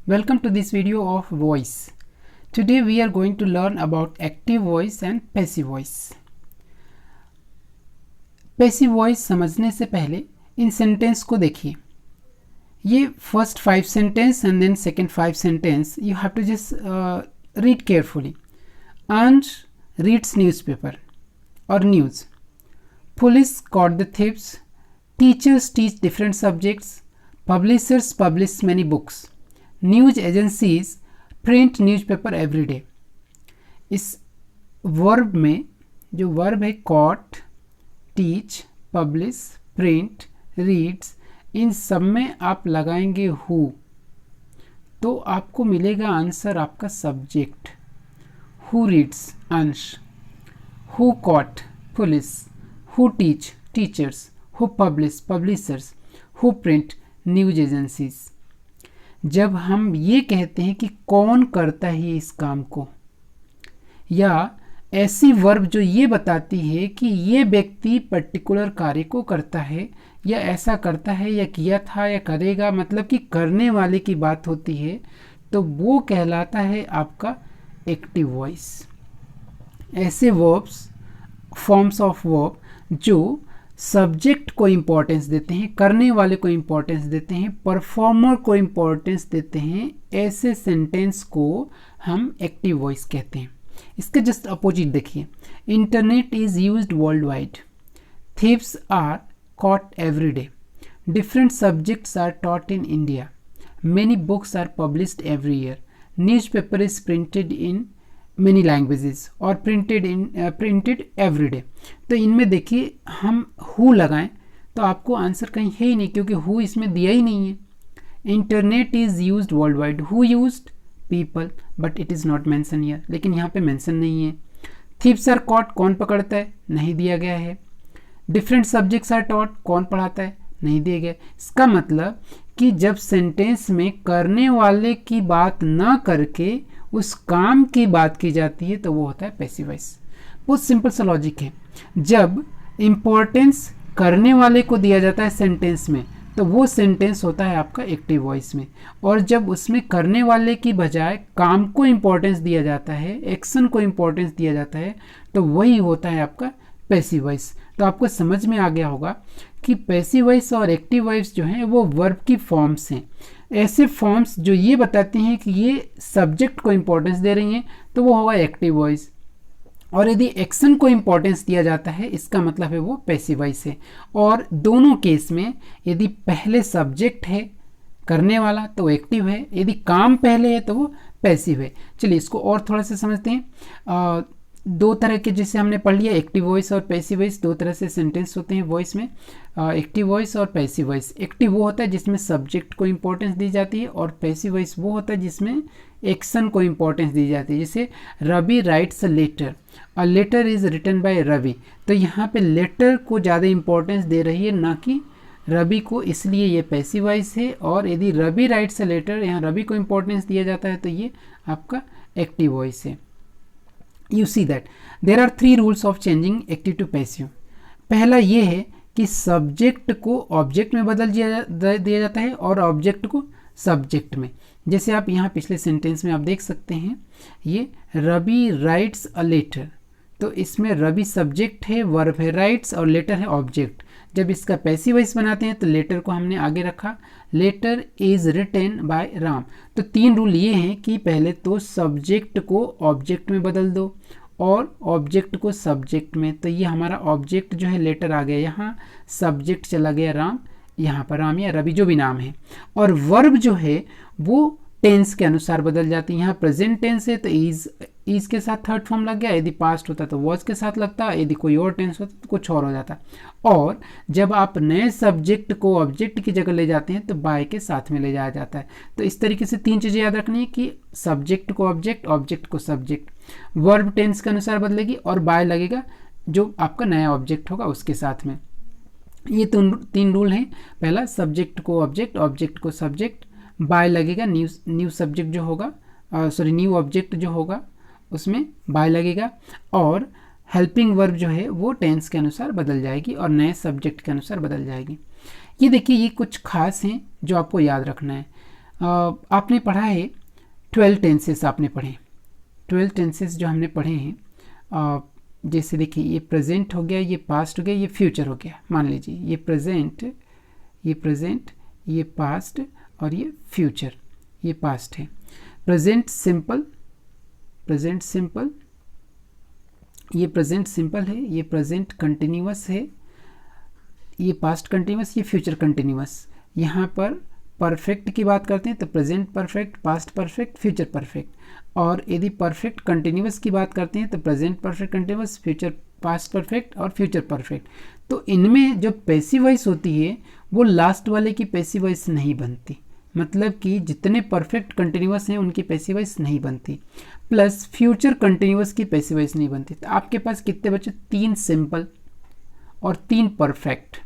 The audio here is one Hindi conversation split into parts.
Welcome to this video of voice. Today we are going to learn about active voice and passive voice. Passive voice समझने से पहले इन सेंटेंस को देखिए. ये first 5 sentence and then second 5 sentence you have to just read carefully. Anj reads newspaper or news. Police caught the thieves. Teachers teach different subjects. Publishers publish many books. News agencies print newspaper everyday. इस वर्ब में जो वर्ब है caught, teach, publish, print, reads, इन सब में आप लगाएंगे हु, तो आपको मिलेगा आंसर आपका सब्जेक्ट. हु रीड्स अंश, who caught police, who teach teachers, who publish publishers, who print news agencies. जब हम ये कहते हैं कि कौन करता है इस काम को, या ऐसी वर्ब जो ये बताती है कि ये व्यक्ति पर्टिकुलर कार्य को करता है, या ऐसा करता है, या किया था, या करेगा, मतलब कि करने वाले की बात होती है, तो वो कहलाता है आपका एक्टिव वॉइस. ऐसे वर्ब्स, फॉर्म्स ऑफ वर्ब जो सब्जेक्ट को इम्पोर्टेंस देते हैं, करने वाले को इम्पोर्टेंस देते हैं, परफॉर्मर को इम्पोर्टेंस देते हैं, ऐसे सेंटेंस को हम एक्टिव वॉइस कहते हैं. इसके जस्ट अपोजिट देखिए. Internet is used world wide. Thieves are caught every day. Different subjects are taught in India. Many books are published every year. Newspaper is printed in many languages और प्रिंटेड एवरी डे. तो इनमें देखिए हम हु लगाएं तो आपको आंसर कहीं है ही नहीं, क्योंकि हु इसमें दिया ही नहीं है. Internet is used world wide. Who used? People, but it is not mention here, लेकिन यहाँ पे मेंशन नहीं है. थीव्स आर कॉट, कौन पकड़ता है? नहीं दिया गया है. डिफरेंट सब्जेक्ट्स आर टॉट, कौन पढ़ाता है? नहीं दिया गया. इसका मतलब कि जब सेंटेंस में करने वाले की बात ना करके उस काम की बात की जाती है तो वो होता है पैसिव वॉइस. बहुत सिंपल सा लॉजिक है. जब इम्पोर्टेंस करने वाले को दिया जाता है सेंटेंस में तो वो सेंटेंस होता है आपका एक्टिव वॉइस में, और जब उसमें करने वाले की बजाय काम को इम्पोर्टेंस दिया जाता है, एक्शन को इम्पोर्टेंस दिया जाता है, तो वही होता है आपका पैसिव वॉइस. तो आपको समझ में आ गया होगा कि पैसिव वॉइस और एक्टिव वॉइस जो है वो वर्ब की फॉर्म्स हैं. ऐसे फॉर्म्स जो ये बताती हैं कि ये सब्जेक्ट को इम्पोर्टेंस दे रही हैं तो वो होगा एक्टिव वॉइस, और यदि एक्शन को इम्पोर्टेंस दिया जाता है इसका मतलब है वो पैसिव वॉइस है. और दोनों केस में यदि पहले सब्जेक्ट है करने वाला तो एक्टिव है, यदि काम पहले है तो वो पैसिव है. चलिए इसको और थोड़ा सा समझते हैं. दो तरह के जैसे हमने पढ़ लिया, एक्टिव वॉइस और पैसिव वॉइस. दो तरह से सेंटेंस होते हैं वॉइस में, एक्टिव वॉइस और पैसिव वॉइस. एक्टिव वो होता है जिसमें सब्जेक्ट को इम्पोर्टेंस दी जाती है, और पैसिव वॉइस वो होता है जिसमें एक्शन को इम्पोर्टेंस दी जाती है. जैसे Ravi writes a letter, a letter is written by Ravi. तो यहाँ पे लेटर को ज़्यादा इम्पोर्टेंस दे रही है ना कि रवि को, इसलिए ये पैसिव वॉइस है. और यदि रवि राइट्स अ लेटर, यहाँ रवि को इम्पोर्टेंस दिया जाता है तो ये आपका एक्टिव वॉइस है. You see that there are 3 rules of changing active to passive. पहला ये है कि सब्जेक्ट को ऑब्जेक्ट में बदल दिया जाता है और ऑब्जेक्ट को सब्जेक्ट में. जैसे आप यहाँ पिछले सेंटेंस में आप देख सकते हैं, ये रवि राइट्स अ लेटर, तो इसमें रवि सब्जेक्ट है, वर्ब है राइट्स, और लेटर है ऑब्जेक्ट. जब इसका पैसिव वॉइस बनाते हैं तो लेटर को हमने आगे रखा, letter is written by Ram. तो 3 रूल ये हैं कि पहले तो सब्जेक्ट को ऑब्जेक्ट में बदल दो और ऑब्जेक्ट को सब्जेक्ट में. तो ये हमारा ऑब्जेक्ट जो है लेटर आ गया यहाँ, सब्जेक्ट चला गया राम, यहाँ पर राम या रवि जो भी नाम है. और वर्ब जो है वो टेंस के अनुसार बदल जाती है. यहाँ प्रेजेंट टेंस है तो इज के साथ थर्ड फॉर्म लग गया, यदि पास्ट होता तो वॉज के साथ लगता, यदि कोई और टेंस होता तो कुछ और हो जाता. और जब आप नए सब्जेक्ट को ऑब्जेक्ट की जगह ले जाते हैं तो बाय के साथ में ले जाया जाता है. तो इस तरीके से 3 चीज़ें याद रखनी है कि सब्जेक्ट को ऑब्जेक्ट, ऑब्जेक्ट को सब्जेक्ट, वर्ब टेंस के अनुसार बदलेगी और बाय लगेगा जो आपका नया ऑब्जेक्ट होगा उसके साथ में. ये 3 रूल हैं. पहला सब्जेक्ट को ऑब्जेक्ट, ऑब्जेक्ट को सब्जेक्ट, बाय लगेगा, न्यू सब्जेक्ट जो होगा, न्यू ऑब्जेक्ट जो होगा उसमें बाय लगेगा, और हेल्पिंग वर्ब जो है वो टेंस के अनुसार बदल जाएगी और नए सब्जेक्ट के अनुसार बदल जाएगी. ये देखिए, ये कुछ खास हैं जो आपको याद रखना है. आपने पढ़ा है 12 टेंसेस, आपने पढ़े 12 टेंसेस जो हमने पढ़े हैं। जैसे देखिए ये प्रेजेंट हो गया, ये पास्ट हो गया, ये फ्यूचर हो गया। मान लीजिए ये प्रेजेंट, ये पास्ट और ये फ्यूचर, ये पास्ट है। प्रेजेंट सिंपल, ये प्रेजेंट सिंपल है, ये प्रेजेंट कंटिन्यूअस है, ये पास्ट कंटिन्यूअस, ये फ्यूचर कंटिन्यूअस। यहाँ पर परफेक्ट की बात करते हैं तो present perfect, past perfect, future perfect. और यदि परफेक्ट कंटिन्यूअस की बात करते हैं तो present perfect continuous, future past perfect और फ्यूचर परफेक्ट। तो इनमें जो पैसिव वॉइस होती है वो लास्ट वाले की पैसिव वॉइस नहीं बनती, मतलब कि जितने परफेक्ट कंटिन्यूअस हैं उनकी पैसिव वॉइस नहीं बनती, प्लस फ्यूचर कंटिन्यूअस की पैसिव वॉइस नहीं बनती। तो आपके पास कितने बचे? 3 सिंपल और 3 परफेक्ट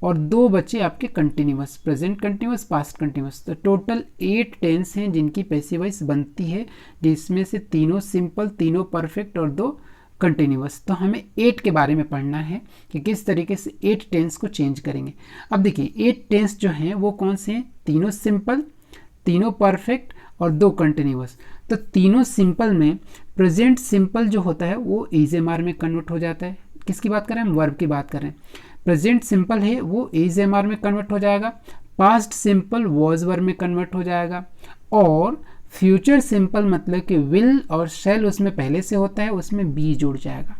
और 2 बचे आपके continuous, present continuous, past continuous. तो टोटल 8 टेंस हैं जिनकी पैसिव वॉइस बनती है, जिसमें से 3 सिंपल, 3 परफेक्ट और 2 कंटिन्यूअस। तो हमें 8 के बारे में पढ़ना है कि किस तरीके से 8 टेंस को चेंज करेंगे। अब देखिए 8 टेंस जो हैं वो कौन से हैं? 3 सिंपल, 3 परफेक्ट और 2 कंटिन्यूअस। तो 3 सिंपल में प्रेजेंट सिंपल जो होता है वो इज एम आर में कन्वर्ट हो जाता है। किसकी बात कर रहे हैं? हम वर्ब की बात कर रहे हैं। प्रेजेंट सिंपल है वो इज एम आर में कन्वर्ट हो जाएगा, पास्ट सिंपल वॉज वर्ब में कन्वर्ट हो जाएगा, और फ्यूचर सिंपल मतलब कि विल और शैल उसमें पहले से होता है, उसमें बी जुड़ जाएगा,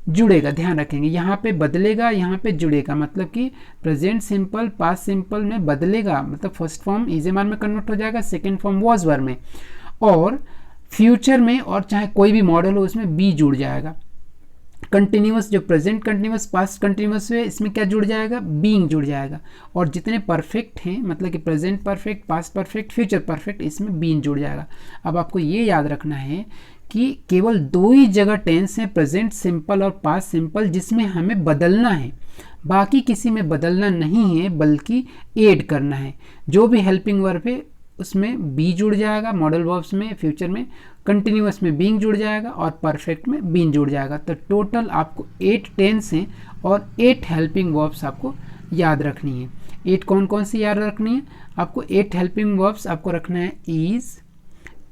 जुड़ेगा। ध्यान रखेंगे यहाँ पे बदलेगा, यहाँ पे जुड़ेगा, मतलब कि प्रेजेंट सिंपल पास्ट सिंपल में बदलेगा, मतलब first form is am are में कन्वर्ट हो जाएगा, सेकेंड फॉर्म वॉज वर्ब में, और फ्यूचर में और चाहे कोई भी मॉडल हो उसमें बी जुड़ जाएगा। कंटिन्यूअस जो प्रेजेंट कंटिन्यूअस, पास्ट कंटिन्यूअस है, इसमें क्या जुड़ जाएगा? बीइंग जुड़ जाएगा। और जितने परफेक्ट हैं मतलब कि present perfect, past perfect, future perfect, इसमें बीइंग जुड़ जाएगा। अब आपको ये याद रखना है कि केवल 2 ही जगह टेंस है, प्रेजेंट सिंपल और पास्ट सिंपल, जिसमें हमें बदलना है, बाकी किसी में बदलना नहीं है बल्कि ऐड करना है। जो भी हेल्पिंग वर्ब है उसमें बी जुड़ जाएगा, मॉडल वर्ब्स में, फ्यूचर में, कंटिन्यूअस में बीइंग जुड़ जाएगा और परफेक्ट में बीइंग जुड़ जाएगा। तो टोटल आपको 8 टेंस हैं और 8 हेल्पिंग वर्ब्स आपको याद रखनी है। 8 कौन कौन सी याद रखनी है? आपको 8 हेल्पिंग वर्ब्स आपको रखना है, इज,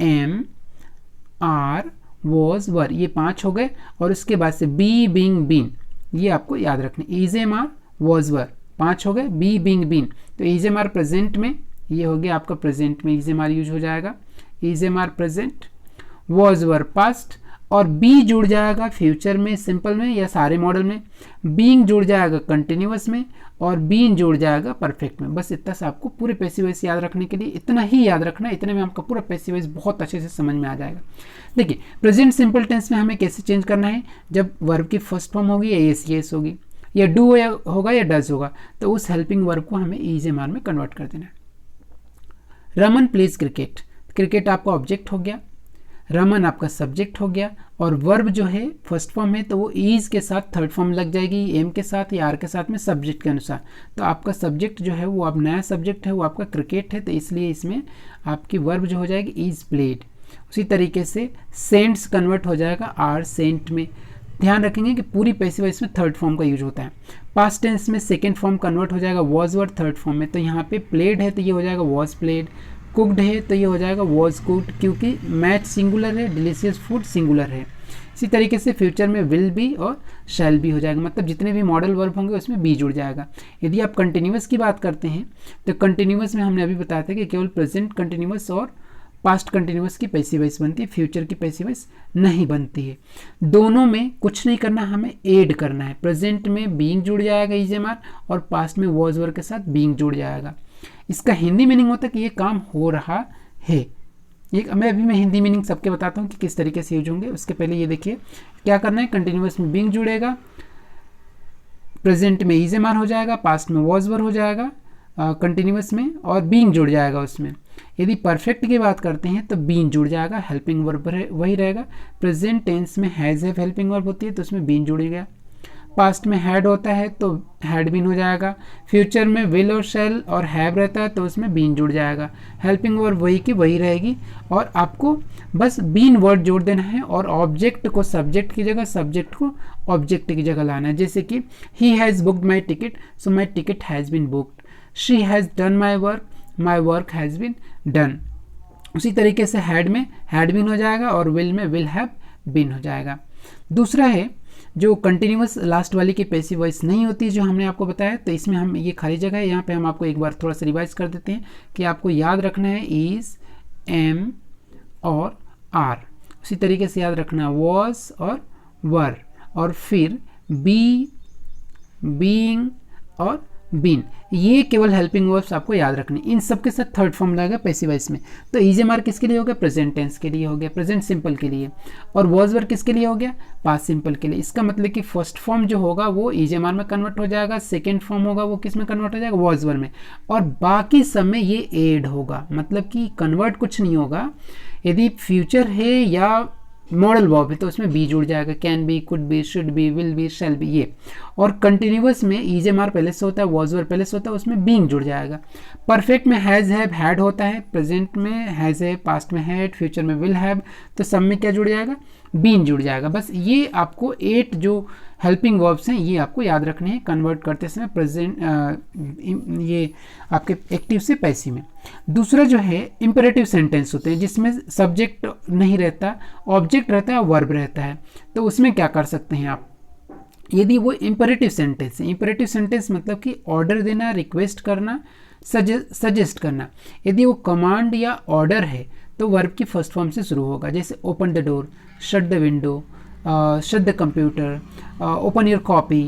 एम, आर, वॉज, वर, ये 5 हो गए। और उसके बाद से बी, बीइंग, बीन, ये आपको याद रखना है। इज, एम, आर, वॉज, वर 5 हो गए, बी, बीइंग, बीन। तो इज, एम, आर प्रेजेंट में, ये हो गया आपका प्रेजेंट में इज, एम, आर यूज हो जाएगा, is, am, are present, was, were past, और बी जुड़ जाएगा फ्यूचर में, सिंपल में या सारे मॉडल में, बीइंग जुड़ जाएगा कंटिन्यूअस में, और बीइंग जुड़ जाएगा परफेक्ट में। बस इतना सा आपको पूरे पैसिव वॉइस याद रखने के लिए इतना ही याद रखना है, इतने में आपका पूरा पैसिव वॉइस बहुत अच्छे से समझ में आ जाएगा। देखिए प्रेजेंट सिंपल टेंस में हमें कैसे चेंज करना है? जब वर्ब की फर्स्ट फॉर्म होगी या एस येस होगी, या डू होगा या डज होगा, तो उस हेल्पिंग वर्ब को हमें इज, एम, आर में कन्वर्ट कर देना है। रमन प्लेज क्रिकेट, क्रिकेट आपका ऑब्जेक्ट हो गया, रमन आपका सब्जेक्ट हो गया, और वर्ब जो है फर्स्ट फॉर्म है तो वो इज के साथ थर्ड फॉर्म लग जाएगी, एम के साथ या आर के साथ में सब्जेक्ट के अनुसार। तो आपका सब्जेक्ट जो है वो अब नया सब्जेक्ट है, वो आपका क्रिकेट है, तो इसलिए इसमें आपकी वर्ब जो हो जाएगी इज प्लेड। उसी तरीके से सेंट्स कन्वर्ट हो जाएगा आर सेंट में। ध्यान रखेंगे कि पूरी पैसिव वॉइस में थर्ड फॉर्म का यूज होता है। पास्ट टेंस में सेकेंड फॉर्म कन्वर्ट हो जाएगा वॉज वर्ड थर्ड फॉर्म में, तो यहाँ पे प्लेड है तो ये हो जाएगा वॉज प्लेड, कुकड है तो ये हो जाएगा वॉज कुकड, क्योंकि मैच सिंगुलर है, डिलीशियस फूड सिंगुलर है। इसी तरीके से फ्यूचर में विल बी और शैल बी हो जाएगा, मतलब जितने भी मॉडल वर्ब होंगे उसमें बी जुड़ जाएगा। यदि आप कंटिन्यूअस की बात करते हैं तो कंटिन्यूअस में हमने अभी बताया था कि केवल प्रेजेंट कंटिन्यूअस और पास्ट कंटिन्यूअस की पैसिव वॉइस बनती है, फ्यूचर की पैसिव वॉइस नहीं बनती है। दोनों में कुछ नहीं करना, हमें ऐड करना है। प्रेजेंट में बीइंग जुड़ जाएगा इज एम आर, और पास्ट में वॉज वर्ब के साथ बीइंग जुड़ जाएगा। इसका हिंदी मीनिंग होता है कि ये काम हो रहा है। ये मैं हिंदी मीनिंग सबके बताता हूँ कि किस तरीके से यूज होंगे। उसके पहले ये देखिए क्या करना है, कंटिन्यूअस में बीइंग जुड़ेगा, प्रेजेंट में इज एम आर हो जाएगा, पास्ट में वॉज वर्ब हो जाएगा कंटिन्यूअस में, और बीइंग जुड़ जाएगा उसमें। यदि परफेक्ट की बात करते हैं तो बीइंग जुड़ जाएगा, हेल्पिंग वर्ब वही रहेगा। प्रेजेंट टेंस में हैज़ हैव हेल्पिंग वर्ब होती है तो उसमें बीइंग जुड़ गया। पास्ट में हैड होता है तो हैड बीन हो जाएगा। फ्यूचर में विल और शैल और हैव रहता है तो उसमें बीन जुड़ जाएगा। हेल्पिंग वर्ब वही की वही रहेगी, और आपको बस बीन वर्ड जोड़ देना है और ऑब्जेक्ट को सब्जेक्ट की जगह, सब्जेक्ट को ऑब्जेक्ट की जगह लाना है। जैसे कि he has booked my ticket, so my ticket has been booked. She has done my work, my work has been done. उसी तरीके से हैड में हैड बीन हो जाएगा और विल में विल हैव बीन हो जाएगा। दूसरा है जो कंटिन्यूअस लास्ट वाली की पैसिव वॉइस नहीं होती जो हमने आपको बताया, तो इसमें हम ये खाली जगह है, यहाँ पे हम आपको एक बार थोड़ा सा रिवाइज कर देते हैं कि आपको याद रखना है इज, एम और आर। उसी तरीके से याद रखना वॉज और वर, और फिर बी, बीइंग और बीन। ये केवल हेल्पिंग वर्ब्स आपको याद रखने, इन सब के साथ थर्ड फॉर्म लगेगा पैसिव वॉइस में। तो ईजेमार किसके लिए हो गया? प्रेजेंट टेंस के लिए हो गया, प्रेजेंट सिंपल के लिए। और वॉज वर किसके लिए हो गया? पास्ट सिंपल के लिए। इसका मतलब कि फर्स्ट फॉर्म जो होगा वो ईजेमार में कन्वर्ट हो जाएगा, सेकेंड फॉर्म होगा वो किस में कन्वर्ट हो जाएगा? वॉज वर में, और बाकी सब में ये एड होगा। मतलब कि कन्वर्ट कुछ नहीं होगा, यदि फ्यूचर है या मॉडल वर्ब है तो उसमें बी जुड़ जाएगा, can be, could be, should be, will be, shall be ये। और कंटिन्यूअस में ईजेमार पहले से होता है, वॉज वर पहले से होता है, उसमें बीइंग जुड़ जाएगा। परफेक्ट में हैज़, हैव, हैड होता है, प्रेजेंट में हैज़ है, पास्ट में हैड, फ्यूचर में विल हैव, तो सब में क्या जुड़ जाएगा? बीइंग जुड़ जाएगा। बस ये आपको 8 जो हेल्पिंग वर्ब्स हैं ये आपको याद रखने हैं कन्वर्ट करते समय प्रेजेंट ये आपके एक्टिव से पैसिव में। दूसरा जो है इंपेरेटिव सेंटेंस होते हैं जिसमें सब्जेक्ट नहीं रहता, ऑब्जेक्ट रहता है, वर्ब रहता है। तो उसमें क्या कर सकते हैं आप? यदि वो इंपेरेटिव सेंटेंस है, इंपेरेटिव सेंटेंस मतलब कि ऑर्डर देना, रिक्वेस्ट करना, सजेस्ट करना। यदि वो कमांड या ऑर्डर है तो वर्ब की फर्स्ट फॉर्म से शुरू होगा, जैसे open the door, shut the window, shut the computer, open your copy,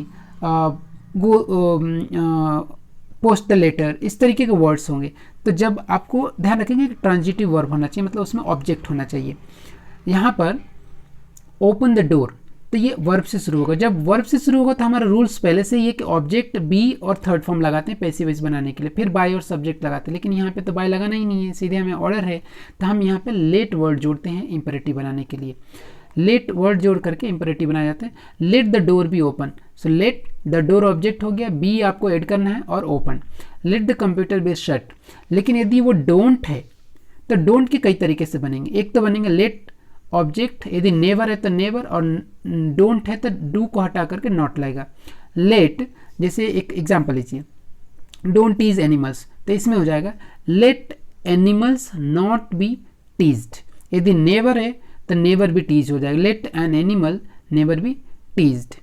go post the letter, इस तरीके के वर्ड्स होंगे। तो जब आपको ध्यान रखेंगे कि ट्रांजिटिव वर्ब होना चाहिए, मतलब उसमें ऑब्जेक्ट होना चाहिए। यहाँ पर ओपन द डोर तो ये वर्ब से शुरू होगा। जब वर्ब से शुरू होगा तो हमारा रूल्स पहले से ये कि ऑब्जेक्ट बी और थर्ड फॉर्म लगाते हैं पैसिव वॉइस बनाने के लिए, फिर बाय और सब्जेक्ट लगाते हैं, लेकिन यहाँ पे तो बाय लगाना ही नहीं है, सीधे हमें ऑर्डर है, तो हम यहाँ पे लेट वर्ड जोड़ते हैं इंपेरेटिव बनाने के लिए। लेट वर्ड जोड़ करके इंपेरेटिव बनाया जाता है। Let the door be open, so let the door object हो गया, बी आपको ऐड करना है और open. Let the computer be shut, लेकिन यदि वो डोंट है तो डोंट के कई तरीके से बनेंगे। एक तो बनेंगे लेट ऑब्जेक्ट, यदि नेवर है तो नेवर, और डोंट है तो डू को हटा करके नॉट लगेगा। लेट, जैसे एक एग्जांपल लीजिए, डोंट टीज एनिमल्स, तो इसमें हो जाएगा let animals not be teased. यदि नेवर है तो नेवर बी टीज हो जाएगा, let an animal never be teased.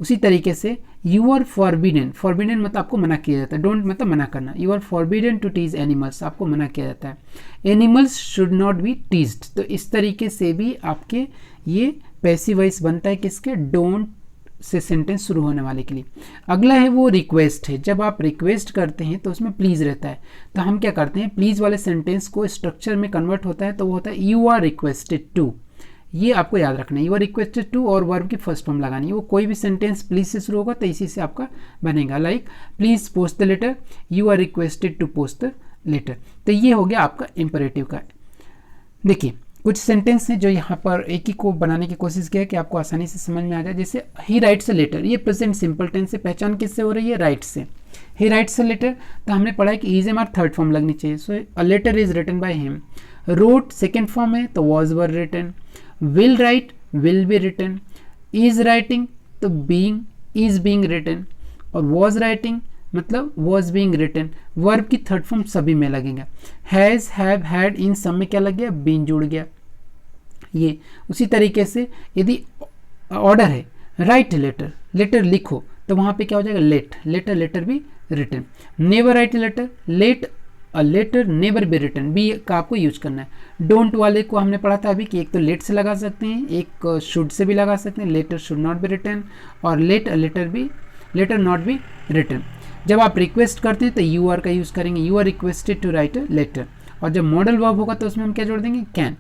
उसी तरीके से यू आर फॉरबिडन, फॉरबिडन मतलब आपको मना किया जाता है, डोंट मतलब मना करना, you are forbidden to tease animals, आपको मना किया जाता है। Animals should not be teased, तो इस तरीके से भी आपके ये पैसिव वॉइस बनता है किसके? डोंट से सेंटेंस शुरू होने वाले के लिए। अगला है वो रिक्वेस्ट है। जब आप रिक्वेस्ट करते हैं तो उसमें प्लीज़ रहता है, तो हम क्या करते हैं, प्लीज़ वाले सेंटेंस को स्ट्रक्चर में कन्वर्ट होता है तो वो होता है यू आर रिक्वेस्टेड टू। ये आपको याद रखना है, यू आर रिक्वेस्टेड टू और वर्ब की फर्स्ट फॉर्म लगानी है। वो कोई भी सेंटेंस प्लीज से शुरू होगा तो इसी से आपका बनेगा, like please post the letter, you are requested to post the letter. तो ये हो गया आपका इंपेरेटिव का। देखिए कुछ सेंटेंस हैं जो यहाँ पर एक ही को बनाने की कोशिश किया कि आपको आसानी से समझ में आ जाए। जैसे ही राइट्स अ लेटर, ये प्रेजेंट सिंपल टेंस से पहचान किससे हो रही है? राइट से। ही राइट्स अ लेटर, तो हमने पढ़ा है कि is am are third form लगनी चाहिए, so a letter is written by him. Wrote second form है तो was were written. Will write, will be written. Is writing तो बीइंग, इज बीइंग रिटन। और वॉज राइटिंग मतलब वॉज बीइंग रिटन। वर्ब की थर्ड फॉर्म सभी में लगेगा। हैज़, हैव, हैड, इन सब में क्या लग गया? बीन जुड़ गया। ये उसी तरीके से यदि ऑर्डर है राइट लेटर, लेटर लिखो, तो वहाँ पे क्या हो जाएगा? Let, letter, letter be written. Never write letter, let a letter never be written, be का आपको यूज करना है। डोंट वाले को हमने पढ़ा था अभी कि एक तो लेट से लगा सकते हैं, एक शुड से भी लगा सकते हैं, letter should not be written, और let a letter be, letter not be written. जब आप रिक्वेस्ट करते हैं तो यू आर का यूज़ करेंगे, you are requested to write a letter. और जब मॉडल वर्ब होगा तो उसमें हम क्या जोड़ देंगे? कैन।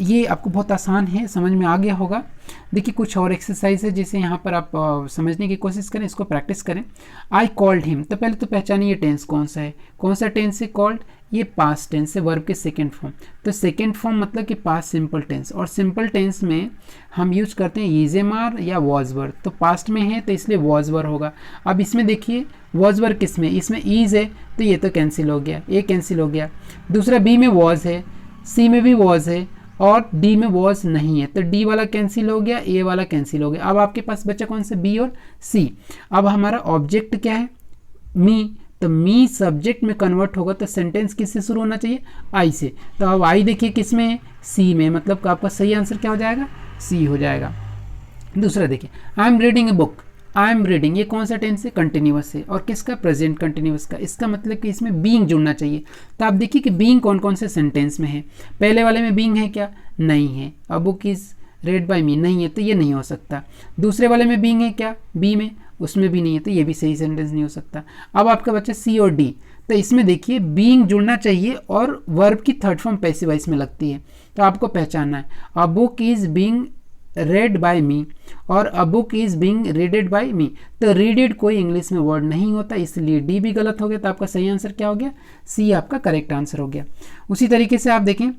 ये आपको बहुत आसान है, समझ में आ गया होगा। देखिए कुछ और एक्सरसाइज है जिसे यहाँ पर आप समझने की कोशिश करें, इसको प्रैक्टिस करें। आई कॉल्ड हिम, तो पहले तो पहचानिए टेंस कौन सा है, कौन सा टेंस है कॉल्ड? ये पास्ट टेंस है, वर्ब के सेकेंड फॉर्म। तो सेकेंड फॉर्म मतलब कि पास्ट सिंपल टेंस, और सिंपल टेंस में हम यूज करते हैं इज एम आर या वॉज वर। तो पास्ट में है तो इसलिए वॉज वर होगा। अब इसमें देखिए वॉज वर किस में? इसमें ईज है तो ये तो कैंसिल हो गया, ए कैंसिल हो गया। दूसरा बी में वॉज है, सी में भी वॉज है, और डी में वॉज नहीं है, तो डी वाला कैंसिल हो गया, ए वाला कैंसिल हो गया। अब आपके पास बचा कौन से? बी और सी। अब हमारा ऑब्जेक्ट क्या है? मी, तो मी सब्जेक्ट में कन्वर्ट होगा तो सेंटेंस किससे शुरू होना चाहिए, आई से। तो अब आई देखिए किस में है, सी में, मतलब आपका सही आंसर क्या हो जाएगा, सी हो जाएगा। दूसरा देखिए, I am reading a book, I am reading, ये कौन सा टेंस है, कंटिन्यूअस है, और किसका, प्रेजेंट कंटिन्यूअस का। इसका मतलब कि इसमें बीइंग जुड़ना चाहिए। तो आप देखिए कि बीइंग कौन कौन से सेंटेंस में है, पहले वाले में बीइंग है क्या, नहीं है। A book is read by me, नहीं है, तो ये नहीं हो सकता। दूसरे वाले में बीइंग है क्या, बी में, उसमें भी नहीं है, तो ये भी सही सेंटेंस नहीं हो सकता। अब आपका बच्चा सी और डी, तो इसमें देखिए बीइंग जुड़ना चाहिए और वर्ब की थर्ड फॉर्म पैसिव वॉइस में लगती है, तो आपको पहचानना है। A book is being read by me और a book is being readed by me, तो रीडेड कोई इंग्लिश में वर्ड नहीं होता, इसलिए डी भी गलत हो गया। तो आपका सही आंसर क्या हो गया, सी आपका करेक्ट आंसर हो गया। उसी तरीके से आप देखें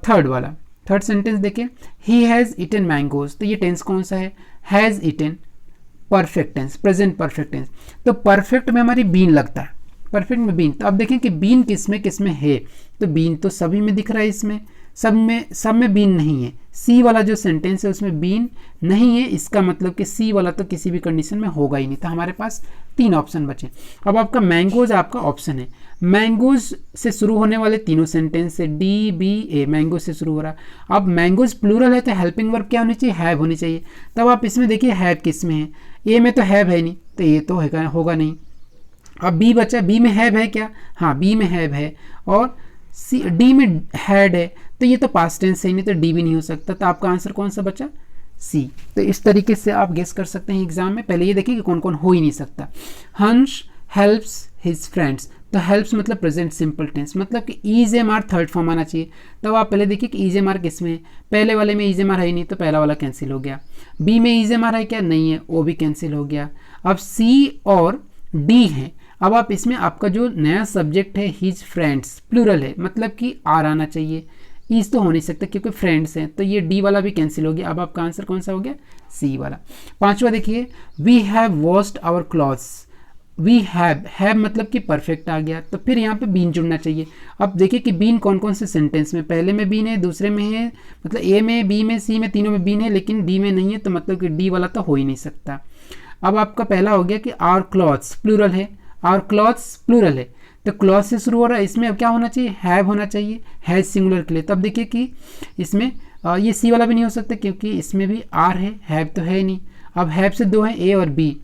थर्ड वाला, थर्ड सेंटेंस देखें, ही हैज़ ईटन मैंगोज, तो ये टेंस कौन सा है, has eaten, perfect tense, present perfect tense. तो परफेक्ट में हमारी बीन लगता है, परफेक्ट में बीन। तो अब देखें कि बीन किस में है, तो बीन तो सभी में दिख रहा है, इसमें सब में बीन नहीं है। सी वाला जो सेंटेंस है उसमें बीन नहीं है, इसका मतलब कि सी वाला तो किसी भी कंडीशन में होगा ही नहीं। तो हमारे पास 3 ऑप्शन बचे। अब आपका मैंगोज आपका ऑप्शन है, मैंगोज से शुरू होने वाले तीनों सेंटेंस से डी बी ए, मैंगोज से शुरू हो रहा है। अब मैंगोज प्लूरल है तो हेल्पिंग वर्ब क्या होनी चाहिए, हैव होनी चाहिए। तब आप इसमें देखिए हैव किस में है, ए में तो हैव है नहीं, तो ये तो होगा नहीं। अब बी बचा, बी में हैव है क्या, हाँ बी में हैव है, और सी डी में हैड है, तो ये तो पास्ट टेंस है नहीं, तो डी भी नहीं हो सकता। तो आपका आंसर कौन सा बचा, सी। तो इस तरीके से आप गेस कर सकते हैं एग्जाम में। पहले ये देखिए कि कौन कौन हो ही नहीं सकता। हंस हेल्प्स हिज फ्रेंड्स, तो हेल्प्स मतलब प्रेजेंट सिंपल टेंस, मतलब कि is am are third form आना चाहिए। तो आप पहले देखिए कि ईज एम आर किस में है, पहले वाले में ईज एम आर है ही नहीं, तो पहला वाला कैंसिल हो गया। बी में ईज एम आर है क्या, नहीं है, वो भी कैंसिल हो गया। अब सी और डी है। अब आप इसमें आपका जो नया सब्जेक्ट है हिज फ्रेंड्स, प्लूरल है, मतलब कि आर आना चाहिए, ईज तो हो नहीं सकता क्योंकि फ्रेंड्स हैं, तो ये डी वाला भी कैंसिल हो गया। अब आपका आंसर कौन सा हो गया, सी वाला। पांचवा देखिए, we have washed our clothes, we have मतलब कि परफेक्ट आ गया, तो फिर यहाँ पे बीन जुड़ना चाहिए। अब देखिए कि बीन कौन कौन से सेंटेंस में, पहले में बीन है, दूसरे में है, मतलब ए में, बी में, सी में, तीनों में बीन है, लेकिन डी में नहीं है, तो मतलब कि डी वाला तो हो ही नहीं सकता। अब आपका पहला हो गया कि आवर क्लॉथ्स प्लूरल है, आवर क्लॉथ्स प्लूरल है, तो क्लॉथ से शुरू हो रहा है, इसमें अब क्या होना चाहिए, हैव होना चाहिए, हैज सिंगुलर के लिए। तब देखिए कि इसमें ये सी वाला भी नहीं हो सकता क्योंकि इसमें भी आर है, हैव तो है नहीं। अब हैव से 2 है, ए और बी,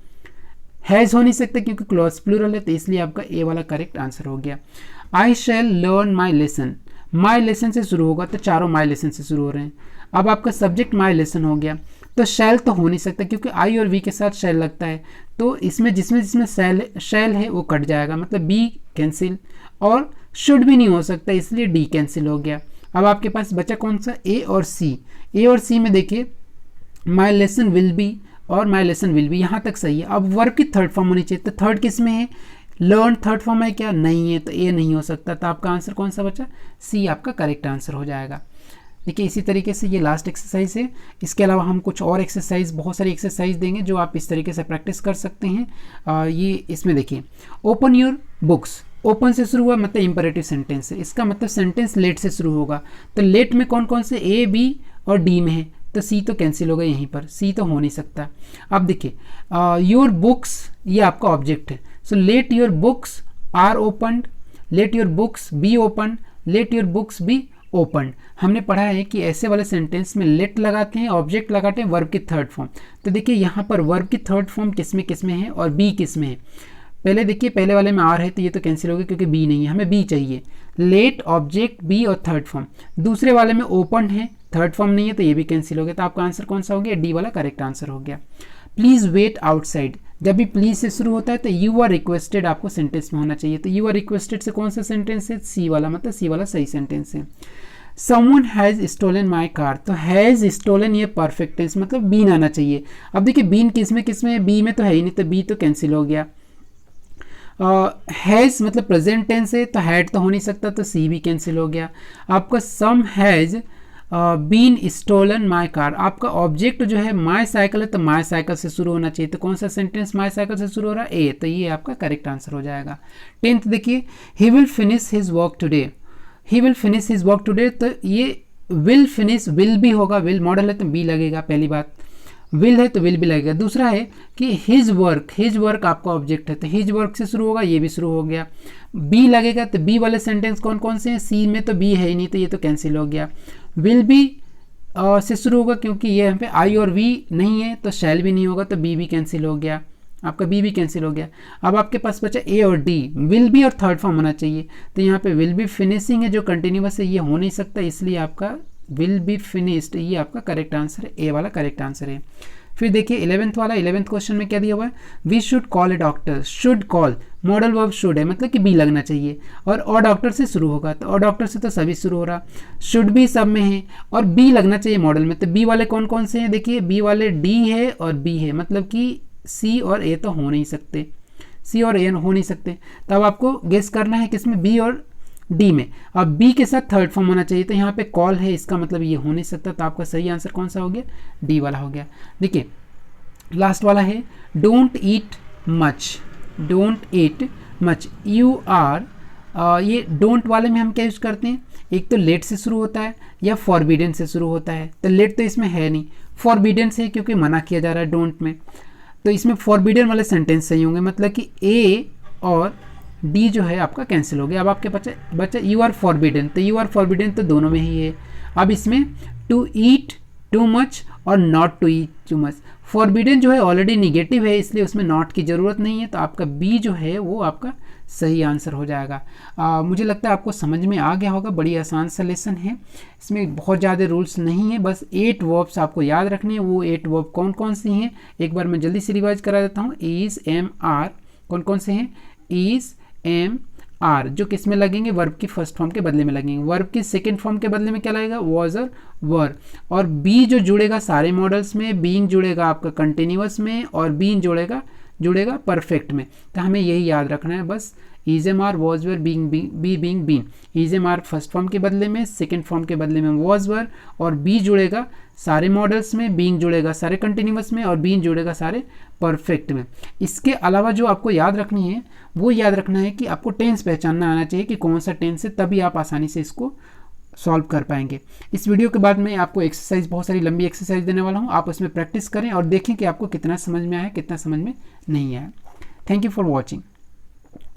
हैज हो नहीं सकता क्योंकि क्लॉथ प्लूरल है, तो इसलिए आपका ए वाला करेक्ट आंसर हो गया। I shall learn my lesson, my lesson से शुरू होगा, तो चारों माई लेसन से शुरू हो रहे हैं। अब आपका सब्जेक्ट माई लेसन हो गया, तो शैल तो हो नहीं सकता क्योंकि आई और वी के साथ शैल लगता है, तो इसमें जिसमें शैल है वो कट जाएगा, मतलब बी कैंसिल, और शुड भी नहीं हो सकता, इसलिए डी कैंसिल हो गया। अब आपके पास बचा कौन सा, ए और सी। ए और सी में देखिए माई लेसन विल बी और माई लेसन विल बी, यहाँ तक सही है। अब वर्ब की थर्ड फॉर्म होनी चाहिए, तो थर्ड किस में है, लर्न थर्ड फॉर्म है क्या, नहीं है, तो ए नहीं हो सकता। तो आपका आंसर कौन सा बचा, सी आपका करेक्ट आंसर हो जाएगा। देखिए इसी तरीके से ये लास्ट एक्सरसाइज है। इसके अलावा हम कुछ और एक्सरसाइज, बहुत सारी एक्सरसाइज देंगे जो आप इस तरीके से प्रैक्टिस कर सकते हैं। ये इसमें देखिए, ओपन योर बुक्स, ओपन से शुरू हुआ मतलब इंपरेटिव सेंटेंस है, इसका मतलब सेंटेंस लेट से शुरू होगा, तो लेट में कौन कौन से, ए बी और डी में है, तो सी तो कैंसिल होगा, यहीं पर सी तो हो नहीं सकता। अब देखिए योर बुक्स, ये आपका ऑब्जेक्ट है, so let your books are opened, let your books be opened, let your books be opened. हमने पढ़ा है कि ऐसे वाले सेंटेंस में लेट लगाते हैं, ऑब्जेक्ट लगाते हैं, वर्ब की थर्ड फॉर्म। तो देखिए यहाँ पर वर्ब की थर्ड फॉर्म किस में है और बी किस में है। पहले देखिए, पहले वाले में आर है तो ये तो कैंसिल हो गया क्योंकि बी नहीं है, हमें बी चाहिए। लेट ऑब्जेक्ट बी और थर्ड फॉर्म, दूसरे वाले में ओपन है, थर्ड फॉर्म नहीं है, तो ये भी कैंसिल हो गया। तो आपका आंसर कौन सा हो गया, डी वाला करेक्ट आंसर हो गया। प्लीज वेट आउटसाइड, जब भी प्लीज से शुरू होता है तो यू आर रिक्वेस्टेड आपको सेंटेंस में होना चाहिए, तो यू आर रिक्वेस्टेड से कौन सा सेंटेंस है, सी वाला, मतलब सी वाला सही सेंटेंस है। Someone has stolen my car, तो हैज़ स्टोलन ये परफेक्ट टेंस, मतलब बीन आना चाहिए। अब देखिए बीन किस में है, बी में तो है ही नहीं, तो बी तो कैंसिल हो गया। हैज़ मतलब प्रेजेंट टेंस है, तो हैड तो हो नहीं सकता, तो सी भी कैंसिल हो गया। आपका some has been stolen my car, आपका ऑब्जेक्ट जो है माई साइकिल है, तो माई साइकिल से शुरू होना चाहिए, तो कौन सा सेंटेंस माई साइकिल से शुरू हो रहा है, ए, तो ये आपका करेक्ट आंसर हो जाएगा। 10th देखिए, he will finish his work today, he will finish his work today, तो ये विल फिनिश, विल भी होगा, विल मॉडल है तो बी लगेगा पहली बात। विल है तो विल भी लगेगा। दूसरा है कि हिज वर्क आपका ऑब्जेक्ट है तो हिज वर्क से शुरू होगा, ये भी शुरू हो गया। बी लगेगा तो बी वाले सेंटेंस कौन कौन से हैं, सी में तो बी है ही नहीं तो ये तो कैंसिल हो गया। विल बी से शुरू होगा क्योंकि ये यहाँ पे आई और वी नहीं है तो शैल भी नहीं होगा तो बी भी कैंसिल हो गया, आपका बी भी कैंसिल हो गया। अब आपके पास बचा ए और डी, विल बी और थर्ड फॉर्म होना चाहिए तो यहाँ पे विल बी फिनिशिंग है जो कंटिन्यूअस है ये हो नहीं सकता, इसलिए आपका विल बी फिनिश्ड ये आपका करेक्ट आंसर है, ए वाला करेक्ट आंसर है। फिर देखिए 11th वाला, 11th क्वेश्चन में क्या दिया हुआ है, we should call a doctor, should call modal verb should है मतलब कि बी लगना चाहिए और डॉक्टर से शुरू होगा तो और डॉक्टर से तो सभी शुरू हो रहा, शुड भी सब में है और बी लगना चाहिए मॉडल में। तो बी वाले कौन कौन से हैं, देखिए बी वाले डी है और बी है, मतलब कि सी और ए तो हो नहीं सकते, सी और ए हो नहीं सकते। तो अब आपको गेस करना है किसमें, बी और डी में। अब बी के साथ थर्ड फॉर्म होना चाहिए तो यहाँ पे कॉल है, इसका मतलब ये हो नहीं सकता, तो आपका सही आंसर कौन सा हो गया, डी वाला हो गया। देखिए लास्ट वाला है don't eat much, don't eat much, you are, ये डोंट वाले में हम क्या यूज़ करते हैं, एक तो लेट से शुरू होता है या फॉरबिडन से शुरू होता है, तो लेट तो इसमें है नहीं, फॉरबिडन से क्योंकि मना किया जा रहा है डोंट में, तो इसमें फॉरबिडन वाले सेंटेंस सही होंगे, मतलब कि ए और डी जो है आपका कैंसिल हो गया। अब आपके बच्चा यू आर फॉरबिडन, तो यू आर फॉरबिडन तो दोनों में ही है। अब इसमें टू ईट टू मच और not to eat too much, forbidden जो है ऑलरेडी निगेटिव है इसलिए उसमें नॉट की ज़रूरत नहीं है, तो आपका बी जो है वो आपका सही आंसर हो जाएगा। मुझे लगता है आपको समझ में आ गया होगा, बड़ी आसान सा लेसन है, इसमें बहुत ज़्यादा रूल्स नहीं है, बस 8 वर्ब्स आपको याद रखने हैं। वो 8 वर्ब कौन कौन सी हैं एक बार मैं जल्दी से रिवाइज करा देता हूँ। इज़, एम, आर कौन कौन से हैं, इज़, एम, आर जो किस में लगेंगे, वर्ब की फर्स्ट फॉर्म के बदले में लगेंगे, वर्ब की सेकंड फॉर्म के बदले में क्या लगेगा, वॉज और वर, और बी जो जुड़ेगा सारे मॉडल्स में, बीइंग जुड़ेगा आपका कंटिन्यूअस में और बीइंग जुड़ेगा परफेक्ट में। तो हमें यही याद रखना है बस, is am are was were being be being been, is am are first form के बदले में, सेकंड फॉर्म के बदले में वॉज वर, और बी जुड़ेगा सारे मॉडल्स में, बीइंग जुड़ेगा सारे कंटिन्यूअस में और बीइंग जुड़ेगा सारे परफेक्ट में। इसके अलावा जो आपको याद रखनी है वो याद रखना है कि आपको टेंस पहचानना आना चाहिए कि कौन सा टेंस है, तभी आप आसानी से इसको सॉल्व कर पाएंगे। इस वीडियो के बाद मैं आपको एक्सरसाइज, बहुत सारी लंबी एक्सरसाइज देने वाला हूँ, आप उसमें प्रैक्टिस करें और देखें कि आपको कितना समझ में आया कितना समझ में नहीं आया। Thank you for watching.